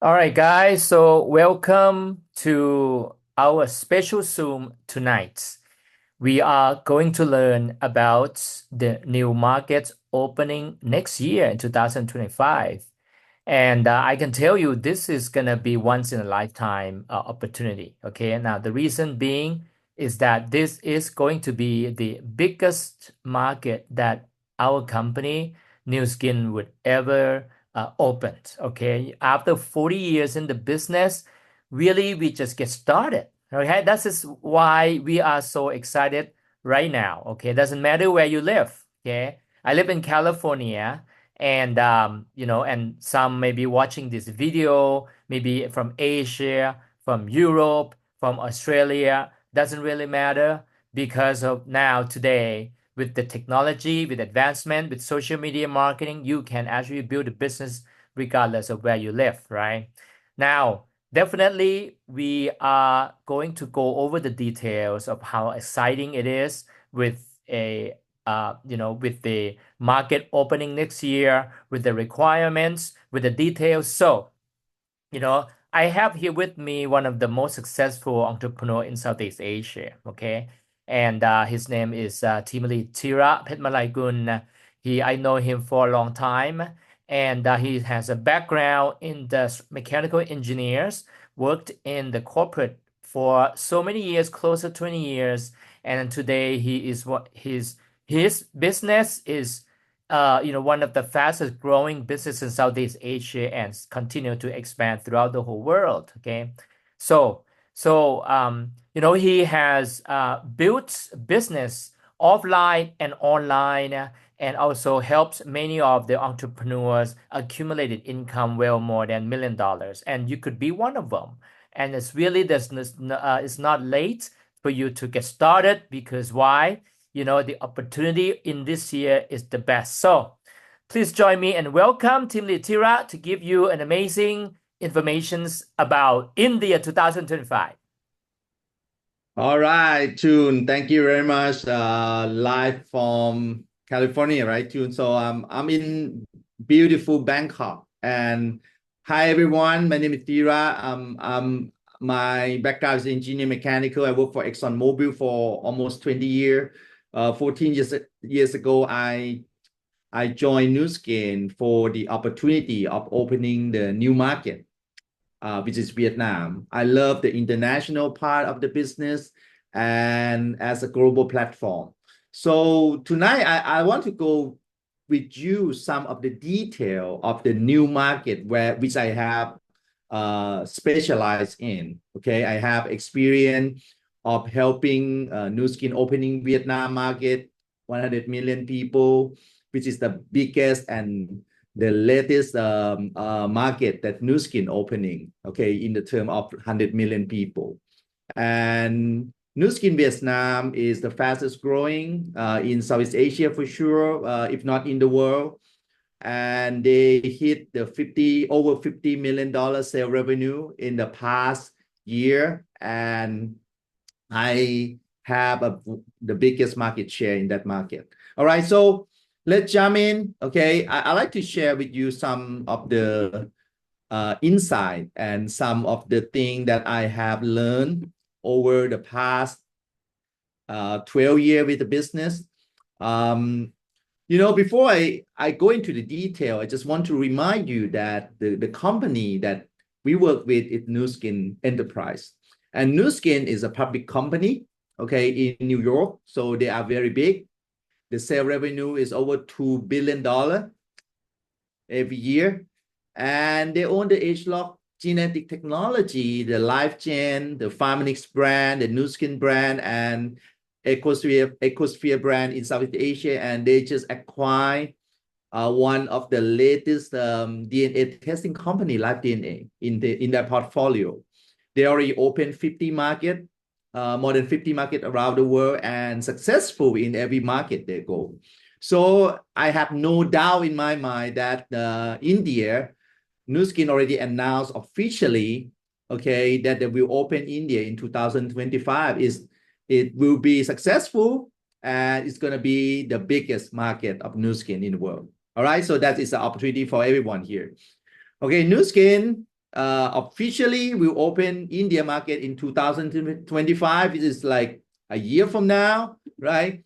All right, guys. So welcome to our special Zoom tonight. We are going to learn about the new markets opening next year in 2025. And I can tell you this is going to be once in a lifetime opportunity. Okay. Now, the reason being is that this is going to be the biggest market that our company, New Skin, would ever open. Okay. After 40 years in the business, really, we just get started. Okay. That is why we are so excited right now. Okay. Doesn't matter where you live. Okay. I live in California and and some may be watching this video maybe from Asia, from Europe, from Australia. Doesn't really matter because of now today with the technology, with advancement, with social media marketing, you can actually build a business regardless of where you live, right? Now, definitely we are going to go over the details of how exciting it is with a with the market opening next year, with the requirements, with the details. So, I have here with me one of the most successful entrepreneur in Southeast Asia. Okay, and his name is Timothy Tira Petmalaigun. I know him for a long time, and he has a background in the mechanical engineers. Worked in the corporate for so many years, close to 20 years, and today he is what his business is one of the fastest growing businesses in Southeast Asia and continue to expand throughout the whole world. Okay, so he has built business offline and online, and also helps many of the entrepreneurs accumulated income well more than $1 million, and you could be one of them. And it's not late for you to get started because why? The opportunity in this year is the best. So please join me and welcome Tim Litira to give you an amazing informations about India 2025. All right, June. Thank you very much. Live from California, right, June? So I'm in beautiful Bangkok. And hi, everyone. My name is Thira. My background is engineer mechanical. I worked for ExxonMobil for almost 20 years. 14 years ago, I joined Nu Skin for the opportunity of opening the new market, which is Vietnam. I love the international part of the business and as a global platform. So tonight, I want to go with you some of the detail of the new market which I have specialized in. Okay, I have experience of helping Nu Skin opening Vietnam market, 100 million people, which is the biggest and the latest market that Nu Skin opening, okay, in the term of 100 million people. And Nu Skin Vietnam is the fastest growing in Southeast Asia for sure, if not in the world. And they hit the over $50 million sale revenue in the past year. And I have the biggest market share in that market. All right, so let's jump in. Okay, I like to share with you some of the insight and some of the things that I have learned over the past 12 years with the business. Before I go into the detail, I just want to remind you that the company that we work with is Nu Skin Enterprise. And Nu Skin is a public company, okay, in New York. So they are very big. The sale revenue is over $2 billion every year. And they own the ageLOC genetic technology, the LifeGen, the Pharmanix brand, the Nu Skin brand, and Ecosphere brand in Southeast Asia. And they just acquired one of the latest DNA testing company, LifeDNA, in their portfolio. They already opened 50 markets. More than 50 markets around the world and successful in every market they go. So I have no doubt in my mind that India, Nu Skin already announced officially, okay, that they will open India in 2025. It will be successful and it's going to be the biggest market of Nu Skin in the world. All right, so that is the opportunity for everyone here. Okay, Nu Skin officially will open India market in 2025. It is like a year from now, right?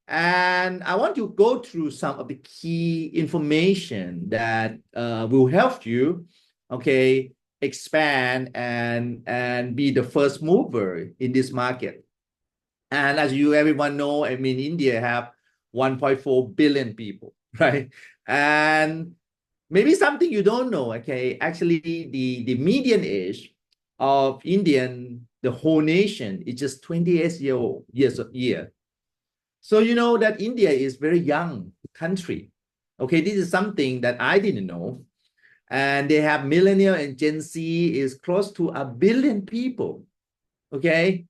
And I want to go through some of the key information that will help you, okay, expand and be the first mover in this market. And as you everyone know, I mean, India have 1.4 billion people, right? And maybe something you don't know, okay, actually the median age of Indian, the whole nation, is just 28 years. So you know that India is very young country. Okay, this is something that I didn't know. And they have millennial and Gen Z is close to 1 billion people. Okay.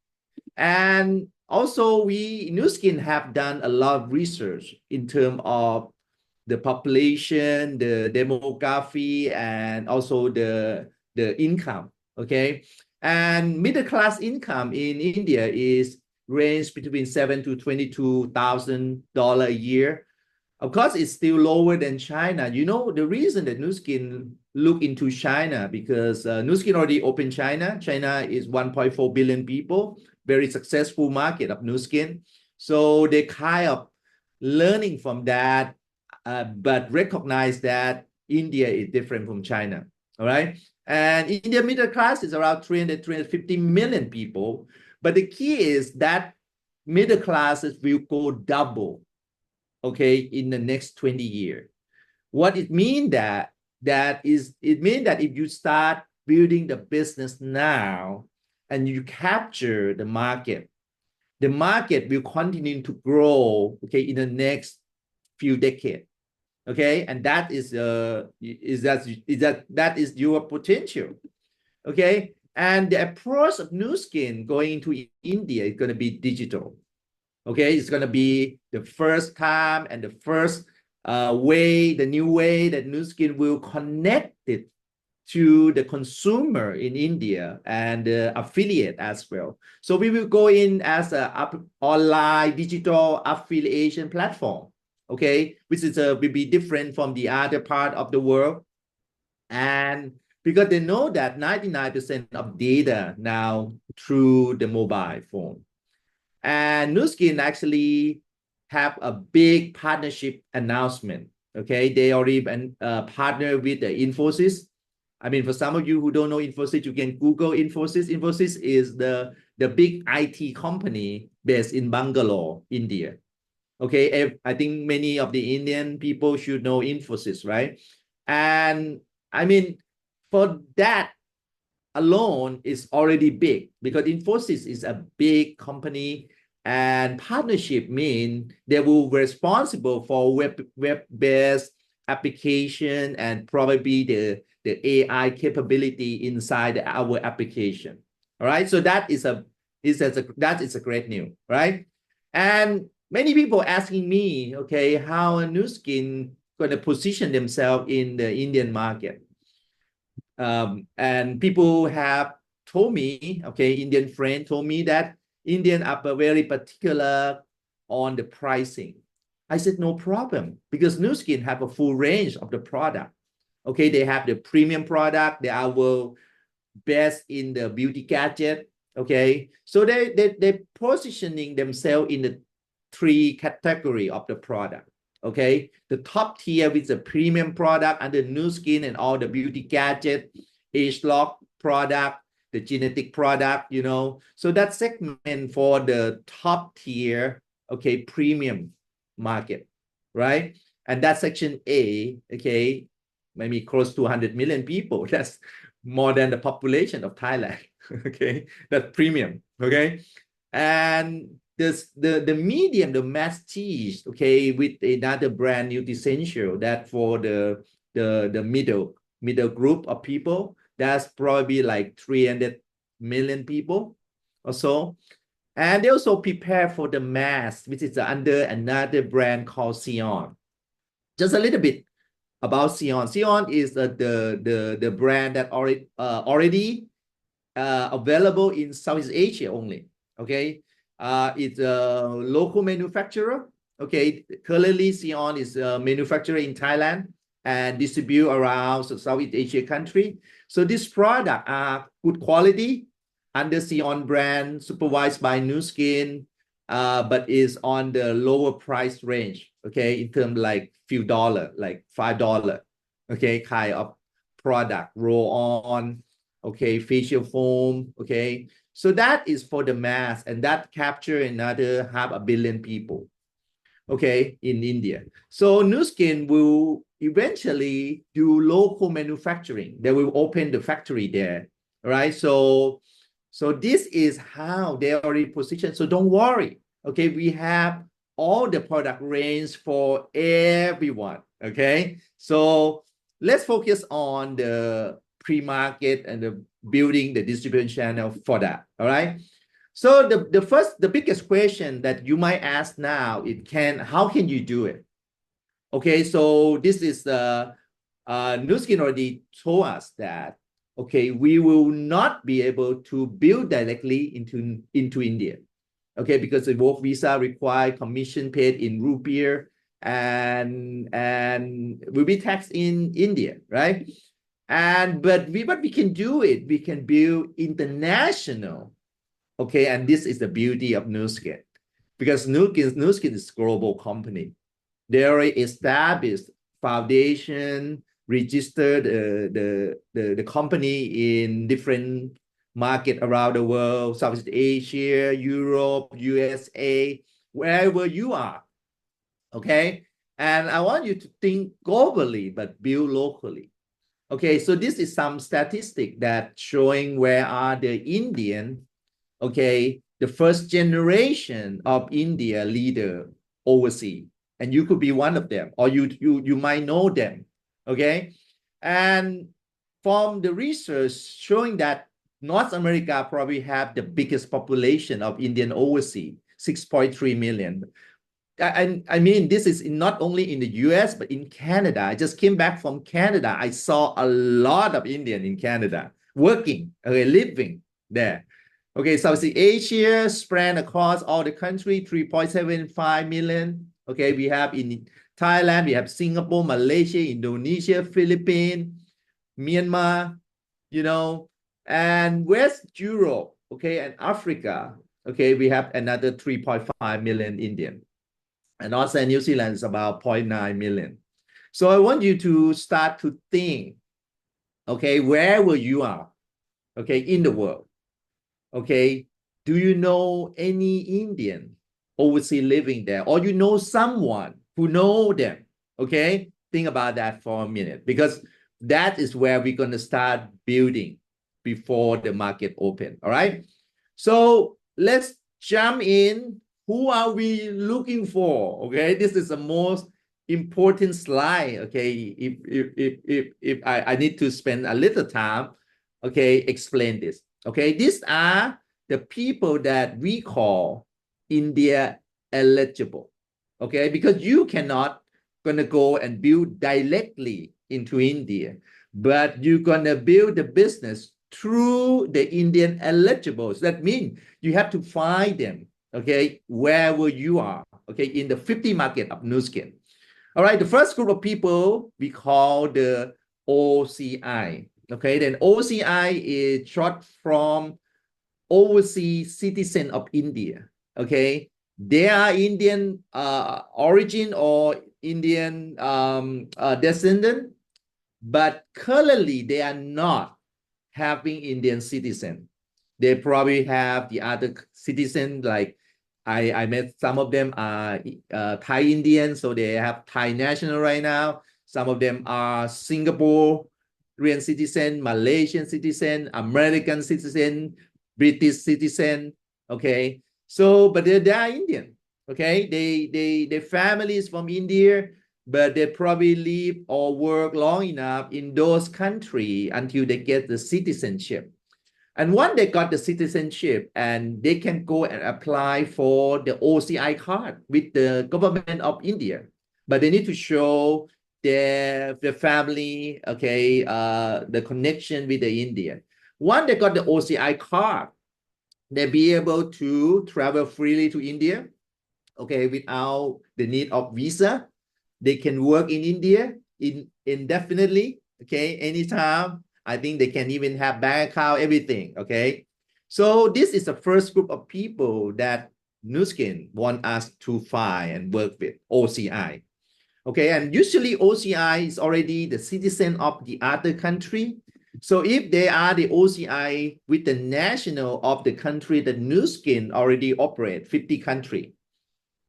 And also we Nu Skin have done a lot of research in terms of the population, the demography, and also the income. Okay. And middle class income in India is range between $7,000 to $22,000 a year. Of course, it's still lower than China. You know, the reason that Nu Skin look into China because Nu Skin already opened China. China is 1.4 billion people, very successful market of Nu Skin. So they kind of learning from that, but recognize that India is different from China. All right. And India middle class is around 350 million people. But the key is that middle classes will go double, okay, in the next 20 years. What it means it means that if you start building the business now and you capture the market will continue to grow, okay, in the next few decades. Okay, and that is your potential. Okay, and the approach of Nu Skin going into India is going to be digital. Okay, it's going to be the first time and the first way, the new way that Nu Skin will connect it to the consumer in India and the affiliate as well. So we will go in as an online digital affiliation platform, okay, which is will be different from the other part of the world. And because they know that 99% of data now through the mobile phone. And Nu Skin actually have a big partnership announcement. Okay, they already partner with the Infosys. I mean, for some of you who don't know Infosys, you can Google Infosys. Infosys is the big IT company based in Bangalore, India. Okay, I think many of the Indian people should know Infosys, right? And I mean, for that alone is already big because Infosys is a big company and partnership mean they will be responsible for web-based application and probably the AI capability inside our application. All right, so that is a great news, right? And many people asking me, okay, how a Nu Skin going to position themselves in the Indian market. And people have told me, okay, Indian friend told me that Indian are very particular on the pricing. I said, no problem, because Nu Skin have a full range of the product. Okay, they have the premium product. They are world best in the beauty gadget. Okay, so they positioning themselves in the 3 category of the product. Okay, the top tier with the premium product under Nu Skin and all the beauty gadget, age lock product, the genetic product, you know. So that segment for the top tier, okay, premium market, right? And that section A, okay, maybe close to 100 million people. That's more than the population of Thailand. Okay, that's premium. Okay, and the medium, the masstige, okay, with another brand new essential that for the middle group of people, that's probably like 300 million people or so. And they also prepare for the mass, which is under another brand called Sion. Just a little bit about Sion. Sion is the brand that already available in Southeast Asia only. Okay, it's a local manufacturer. Okay, currently Sion is a manufacturer in Thailand, and distribute around Southeast Asia country. So these products are good quality, under Sion brand, supervised by Nu Skin, but is on the lower price range, okay, in terms like few dollar, like $5, okay, kind of product, roll on, okay, facial foam, okay. So that is for the mass, and that capture another 500 million people, okay, in India. So Nu Skin will eventually do local manufacturing. They will open the factory there, right? So this is how they already positioned. So don't worry, okay? We have all the product range for everyone, okay? So let's focus on the pre-market and the building the distribution channel for that, all right? So the biggest question that you might ask now is how can you do it? Okay, so this is Nu Skin already told us that, okay, we will not be able to build directly into India, okay, because the work visa require commission paid in rupiah and will be taxed in India, right? But what we can do it, we can build international. Okay, and this is the beauty of Nu Skin, because Nu Skin is a global company. They already established foundation, registered the company in different market around the world, Southeast Asia, Europe, USA, wherever you are. Okay, and I want you to think globally but build locally. Okay, so this is some statistic that showing where are the Indian, okay, the first generation of India leader overseas, and you could be one of them, or you might know them, okay? And from the research showing that North America probably have the biggest population of Indian overseas, 6.3 million. I mean, this is not only in the US, but in Canada. I just came back from Canada. I saw a lot of Indian in Canada working, okay, living there. Okay, Southeast Asia spread across all the country, 3.75 million. Okay, we have in Thailand, we have Singapore, Malaysia, Indonesia, Philippines, Myanmar, you know, and West Europe, okay, and Africa, okay, we have another 3.5 million Indian. And also New Zealand is about 0.9 million. So I want you to start to think, okay, wherever you are, okay, in the world, okay, do you know any Indian overseas living there, or you know someone who know them? Okay, think about that for a minute, because that is where we're going to start building before the market open. All right, so let's jump in. Who are we looking for? Okay, this is the most important slide. Okay, if I need to spend a little time, okay, explain this. Okay, these are the people that we call India eligible. Okay, because you cannot gonna go and build directly into India, but you're gonna build the business through the Indian eligibles. That means you have to find them, okay, wherever you are, okay, in the 50 market of Nu Skin. All right, the first group of people we call the OCI. Okay, then OCI is short from Overseas Citizen of India. Okay, they are Indian origin or Indian descendant, but currently they are not having Indian citizen. They probably have the other citizen, like I met some of them are Thai Indian, so they have Thai national right now. Some of them are Singaporean citizen, Malaysian citizen, American citizen, British citizen. Okay, so but they are Indian. Okay, their family is from India, but they probably live or work long enough in those countries until they get the citizenship. And once they got the citizenship, and they can go and apply for the OCI card with the government of India, but they need to show their family, okay, the connection with the Indian. Once they got the OCI card, they'll be able to travel freely to India, okay, without the need of visa. They can work in India indefinitely. Okay, anytime. I think they can even have bank account, everything. Okay, so this is the first group of people that Nu Skin want us to find and work with OCI. Okay, and usually OCI is already the citizen of the other country. So if they are the OCI with the national of the country that Nu Skin already operate, 50 country,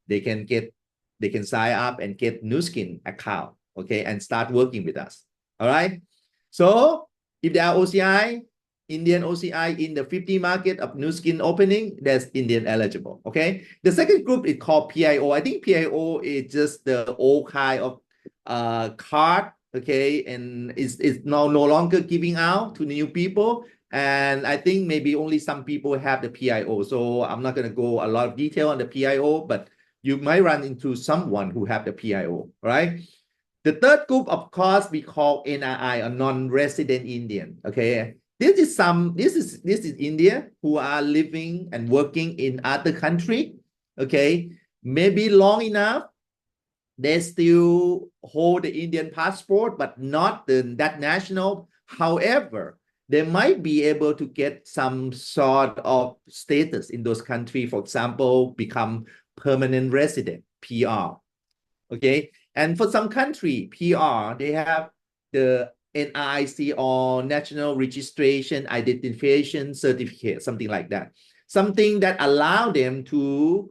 they can sign up and get Nu Skin account, okay, and start working with us. All right. So if they are OCI, Indian OCI in the 50 market of Nu Skin opening, that's Indian eligible. Okay. The second group is called PIO. I think PIO is just the old kind of card, okay, and it's now no longer giving out to new people. And I think maybe only some people have the PIO. So I'm not going to go a lot of detail on the PIO, but you might run into someone who have the PIO, right? The third group, of course, we call NRI, a non-resident Indian. Okay, this is India who are living and working in other country. Okay, maybe long enough, they still hold the Indian passport, but not that national. However, they might be able to get some sort of status in those countries. For example, become permanent resident, PR. Okay, and for some country, PR, they have the NIC or National Registration Identification Certificate, something like that. Something that allow them to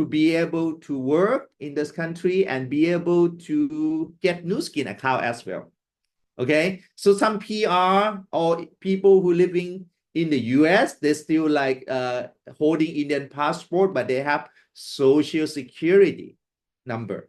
be able to work in this country and be able to get Nu Skin account as well. Okay, so some PR or people who living in the US, they still like holding Indian passport, but they have social security number.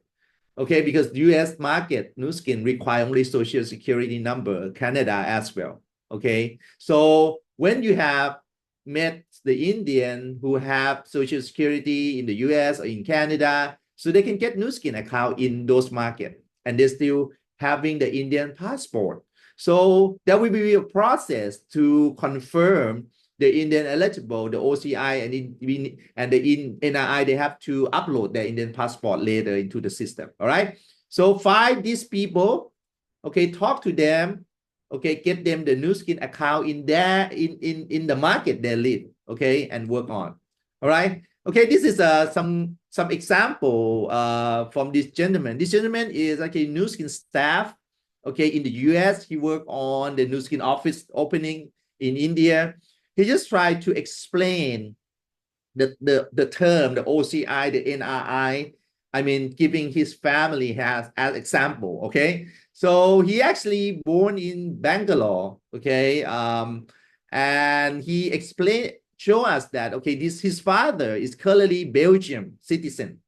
Okay, because US market, Nu Skin require only social security number, Canada as well. Okay, so when you have met the Indian who have social security in the US or in Canada, so they can get Nu Skin account in those markets, and they're still having the Indian passport. So there will be a process to confirm the Indian eligible, the OCI and the NRI, they have to upload their Indian passport later into the system. All right. So find these people, okay, talk to them, okay, get them the Nu Skin account in the market they live, okay, and work on. All right. Okay, this is some example from this gentleman. This gentleman is okay, Nu Skin staff, okay, in the US. He worked on the Nu Skin office opening in India. He just tried to explain the term, the OCI, the NRI. I mean, giving his family as example, okay? So he actually born in Bangalore, okay? And he show us that, okay, his father is currently Belgium citizen,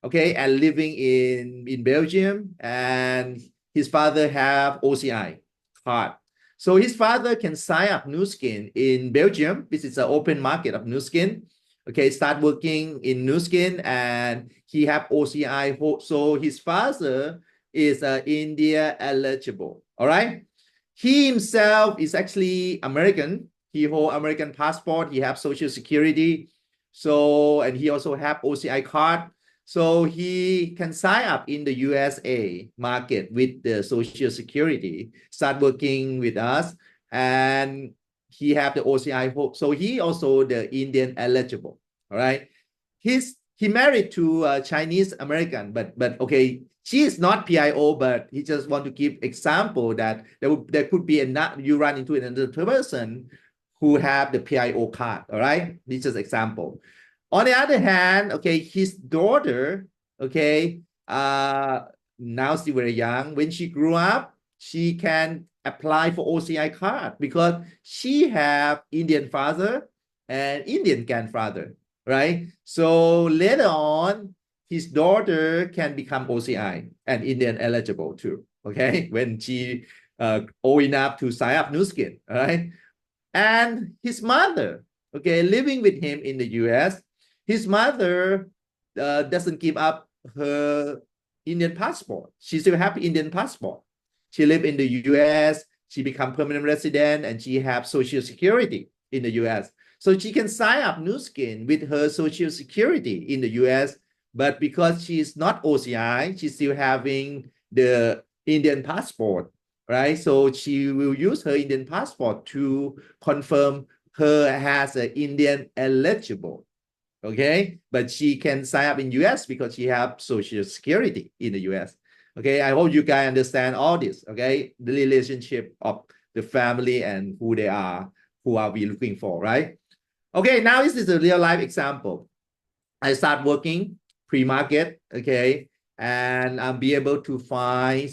okay, and living in Belgium, and his father have OCI card. So his father can sign up Nu Skin in Belgium. This is an open market of Nu Skin. Okay, start working in Nu Skin, and he have OCI. So his father is India eligible. All right. He himself is actually American. He hold American passport. He have Social Security. So, and he also have OCI card. So he can sign up in the USA market with the Social Security, start working with us, and he have the OCI. So he also the Indian eligible. All right. He married to a Chinese American, but okay, she is not PIO, but he just want to give example that there could be you run into another person who have the PIO card. All right. This is example. On the other hand, okay, his daughter, okay, now she's very young. When she grew up, she can apply for OCI card because she have Indian father and Indian grandfather, right? So later on, his daughter can become OCI and Indian eligible too, okay, when she old enough to sign up Nu Skin, all right? And his mother, okay, living with him in the US, his mother doesn't give up her Indian passport. She still have Indian passport. She live in the US, she become permanent resident, and she have Social Security in the US. So she can sign up Nu Skin with her Social Security in the US, but because she is not OCI, she's still having the Indian passport, right? So she will use her Indian passport to confirm her as an Indian eligible. Okay, but she can sign up in US because she have social security in the US. Okay, I hope you guys understand all this. Okay, the relationship of the family and who they are, who are we looking for, right? Okay, now this is a real life example. I start working pre-market, okay, and I'll be able to find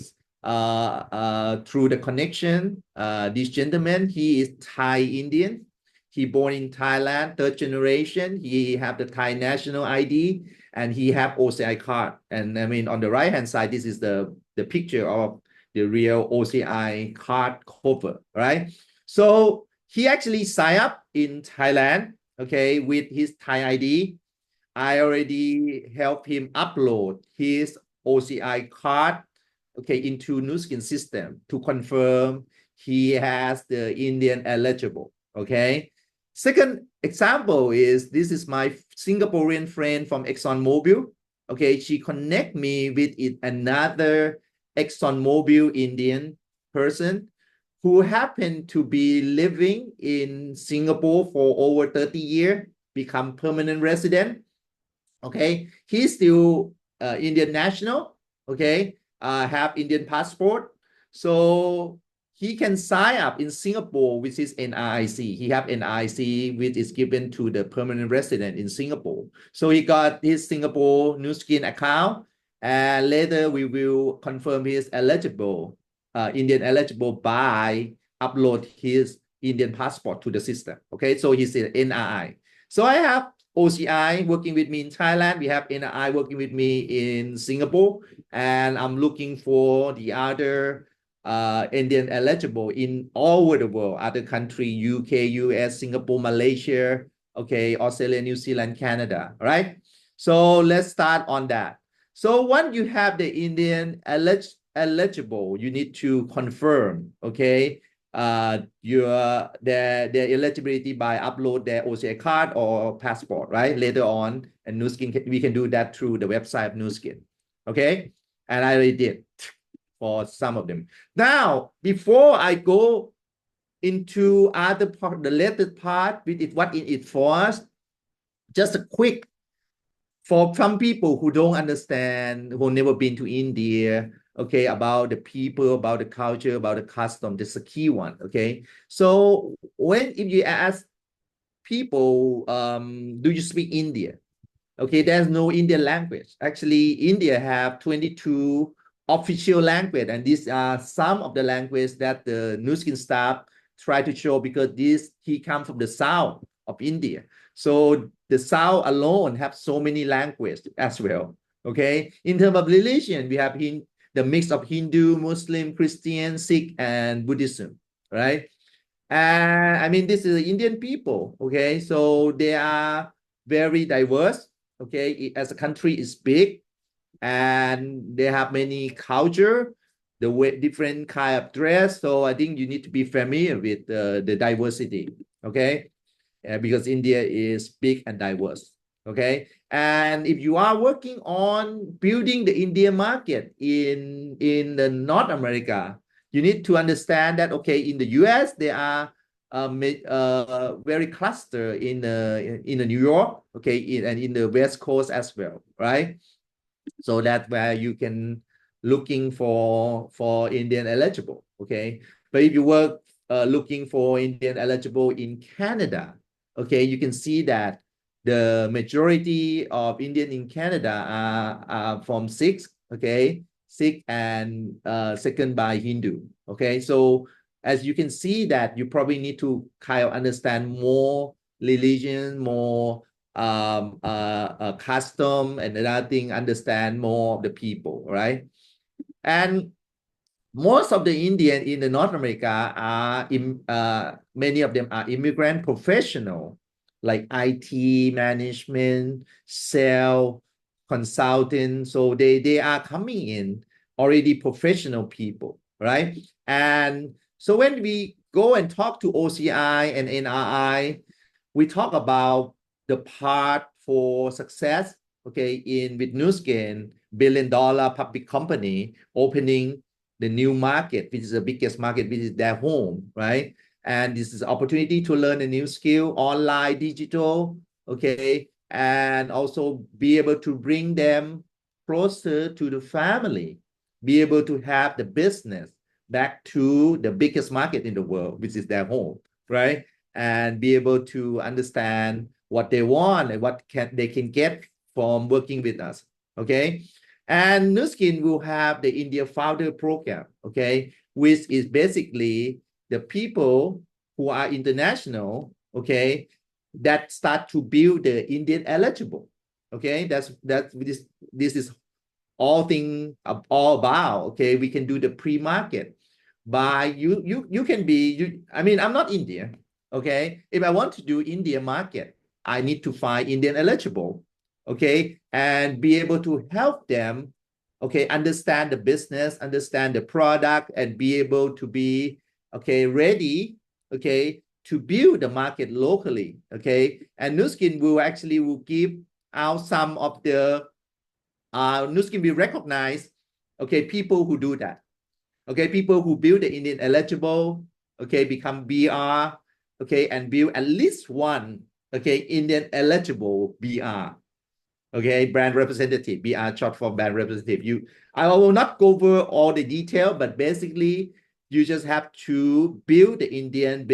through the connection, this gentleman, he is Thai Indian. He born in Thailand, third generation. He have the Thai national ID and he have OCI card. And I mean, on the right hand side, this is the picture of the real OCI card cover, right? So he actually signed up in Thailand, okay, with his Thai ID. I already helped him upload his OCI card, okay, into Nu Skin system to confirm he has the Indian eligible, okay. Second example is, this is my Singaporean friend from ExxonMobil, okay. She connect me with another ExxonMobil Indian person who happened to be living in Singapore for over 30 years, become permanent resident. Okay, he's still Indian national, okay, have Indian passport. So he can sign up in Singapore with his NRIC. He have NRIC, which is given to the permanent resident in Singapore. So he got his Singapore Nu Skin account, and later we will confirm he is eligible, Indian eligible, by upload his Indian passport to the system. Okay, so he's an NRI. So I have OCI working with me in Thailand. We have NRI working with me in Singapore, and I'm looking for the other Indian eligible in all over the world, other country, UK, US, Singapore, Malaysia, okay, Australia, New Zealand, Canada, right? So let's start on that. So once you have the Indian eligible, you need to confirm, okay, their eligibility by upload their OCI card or passport, right? Later on, and Nu Skin we can do that through the website of Nu Skin, okay? And I already did for some of them. Now, before I go into other part, the later part with it, what in it for us, just a quick, for some people who don't understand, who never been to India, okay, about the people, about the culture, about the custom, this is a key one, okay? So if you ask people, do you speak Indian? Okay, there's no Indian language. Actually, India have 22 official language, and these are some of the language that the Nu Skin staff try to show, because he comes from the south of India. So the south alone have so many languages as well. Okay, in terms of religion, we have the mix of Hindu, Muslim, Christian, Sikh, and Buddhism, right? And I mean, this is Indian people, okay? So they are very diverse, okay? As a country is big, and they have many culture, the way different kind of dress. So I think you need to be familiar with the diversity, okay? Because India is big and diverse, okay? And if you are working on building the Indian market in the North America, you need to understand that, okay, in the US, they are very clustered in the New York, okay, and in the West Coast as well, right? So that's where you can looking for Indian eligible, okay? But if you work looking for Indian eligible in Canada, okay, you can see that the majority of Indian in Canada are from Sikhs, okay, Sikh, and second by Hindu, okay? So as you can see that you probably need to kind of understand more religion, more custom, and another thing, understand more of the people, right? And most of the Indian in the North America are many of them are immigrant professional, like IT management, sales, consultant. So they are coming in already professional people, right? And so when we go and talk to OCI and NRI, we talk about the part for success, okay, with Nu Skin, $1 billion public company, opening the new market, which is the biggest market, which is their home, right? And this is opportunity to learn a new skill, online, digital, okay? And also be able to bring them closer to the family, be able to have the business back to the biggest market in the world, which is their home, right? And be able to understand what they want and what they can get from working with us, okay? And Nu Skin will have the India Founder Program, okay, which is basically the people who are international, okay, that start to build the Indian eligible, okay. This is all thing all about, okay. We can do the pre-market by you can be I mean, I'm not Indian, okay. If I want to do India market, I need to find Indian eligible, okay, and be able to help them, okay, understand the business, understand the product, and be able to be, okay, ready, okay, to build the market locally, okay. And Nu Skin will give out some of the Nu Skin will recognize, okay, people who do that, okay, people who build the Indian eligible, okay, become BR, okay, and build at least one, okay, Indian eligible BR, okay, brand representative. BR short for brand representative. I will not go over all the detail, but basically you just have to build the Indian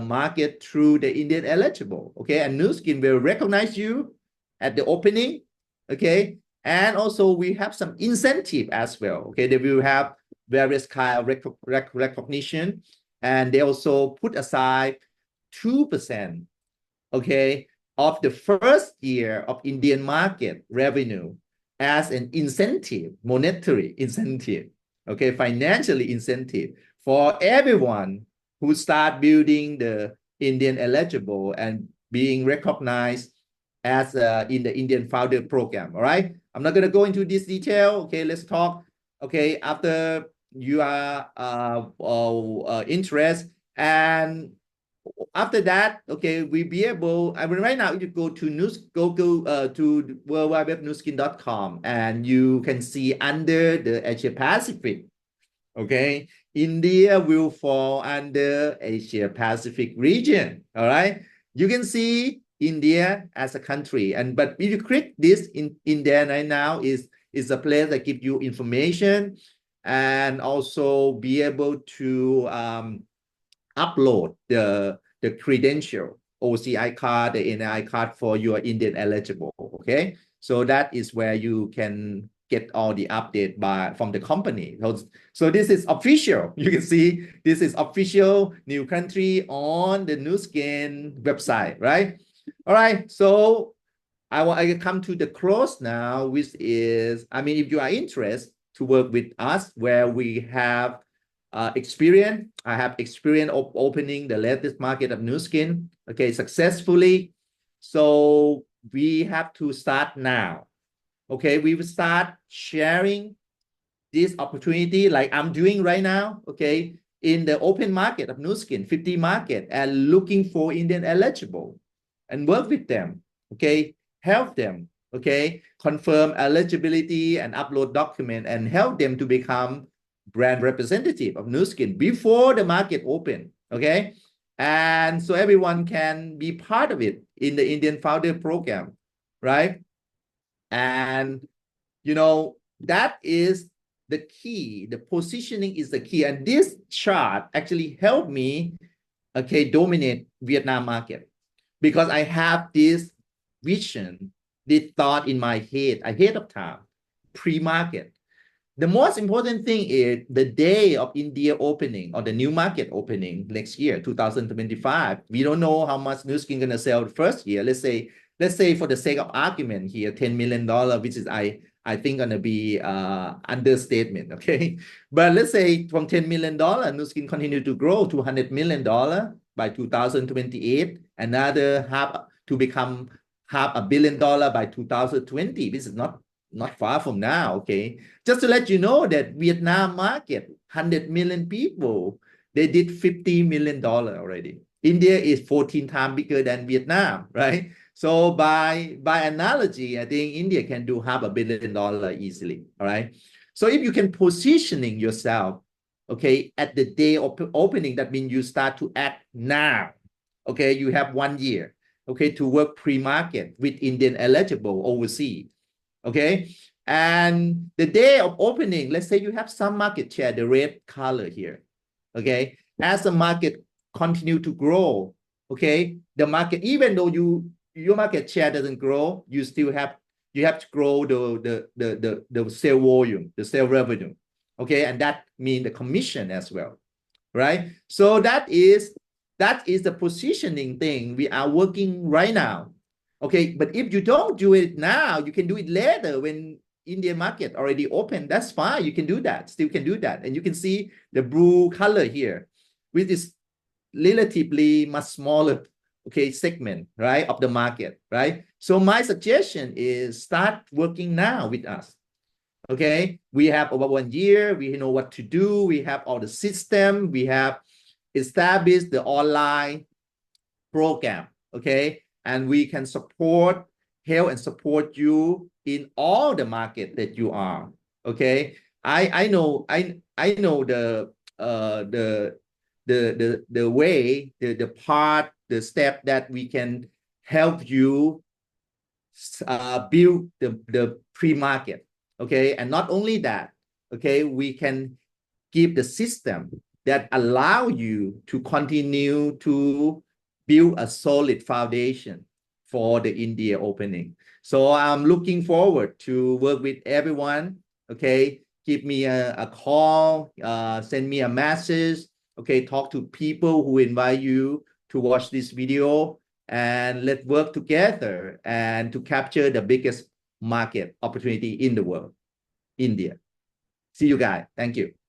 market through the Indian eligible, okay, and Nu Skin will recognize you at the opening, okay, and also we have some incentive as well, okay. They will have various kind of recognition, and they also put aside 2%, okay, of the first year of Indian market revenue as an incentive, monetary incentive, okay, financially incentive for everyone who start building the Indian eligible and being recognized as in the Indian Founder Program, all right? I'm not going to go into this detail, okay, let's talk, okay, after you are interested. And after that, okay, we'll be able, I mean, right now you go to to www.nuskin.com and you can see under the Asia Pacific, okay, India will fall under Asia Pacific region, all right? You can see India as a country, but if you click this in there right now is a place that gives you information and also be able to upload the credential, OCI card, the NI card for your Indian eligible, okay? So that is where you can get all the update from the company. So this is official. You can see this is official new country on the Nu Skin website, right? All right, so I come to the close now, which is, I mean, if you are interested to work with us where we have experience. I have experience of opening the latest market of Nu Skin, okay, successfully. So we have to start now. Okay, we will start sharing this opportunity like I'm doing right now, okay, in the open market of Nu Skin, 50 market, and looking for Indian eligible and work with them, okay, help them, okay, confirm eligibility and upload document and help them to become brand representative of Nu Skin before the market open, okay? And so everyone can be part of it in the Indian Founder Program, right? And, you know, that is the key. The positioning is the key. And this chart actually helped me, okay, dominate Vietnam market because I have this vision, this thought in my head ahead of time, pre-market. The most important thing is the day of India opening or the new market opening next year, 2025. We don't know how much Nu Skin gonna sell the first year. Let's say for the sake of argument here, $10 million, which is I think gonna be understatement, okay? But let's say from $10 million, Nu Skin continue to grow to $100 million by 2028, another half to become $500 million by 2020. This is not far from now, okay? Just to let you know that Vietnam market, 100 million people, they did $50 million already. India is 14 times bigger than Vietnam, right? So by analogy, I think India can do $500 million easily, all right? So if you can positioning yourself, okay, at the day of opening, that means you start to act now. Okay, you have 1 year, okay, to work pre-market with Indian eligible overseas. Okay, and the day of opening, let's say you have some market share, the red color here. Okay, as the market continue to grow, okay, the market, even though your market share doesn't grow, you still have to grow the sale volume, the sale revenue. Okay, and that means the commission as well, right? So that is the positioning thing we are working right now. Okay, but if you don't do it now, you can do it later when Indian market already open. That's fine. You can do that. Still can do that. And you can see the blue color here, which is relatively much smaller, okay, segment, right, of the market, right? So my suggestion is start working now with us. Okay, we have over 1 year. We know what to do. We have all the system. We have established the online program. Okay, and we can help and support you in all the market that you are. Okay, I know the way, the part, the step that we can help you build the pre-market. Okay, and not only that, okay, we can give the system that allow you to continue to build a solid foundation for the India opening. So I'm looking forward to work with everyone. Okay, give me a call, send me a message. Okay, talk to people who invite you to watch this video, and let's work together and to capture the biggest market opportunity in the world, India. See you guys. Thank you.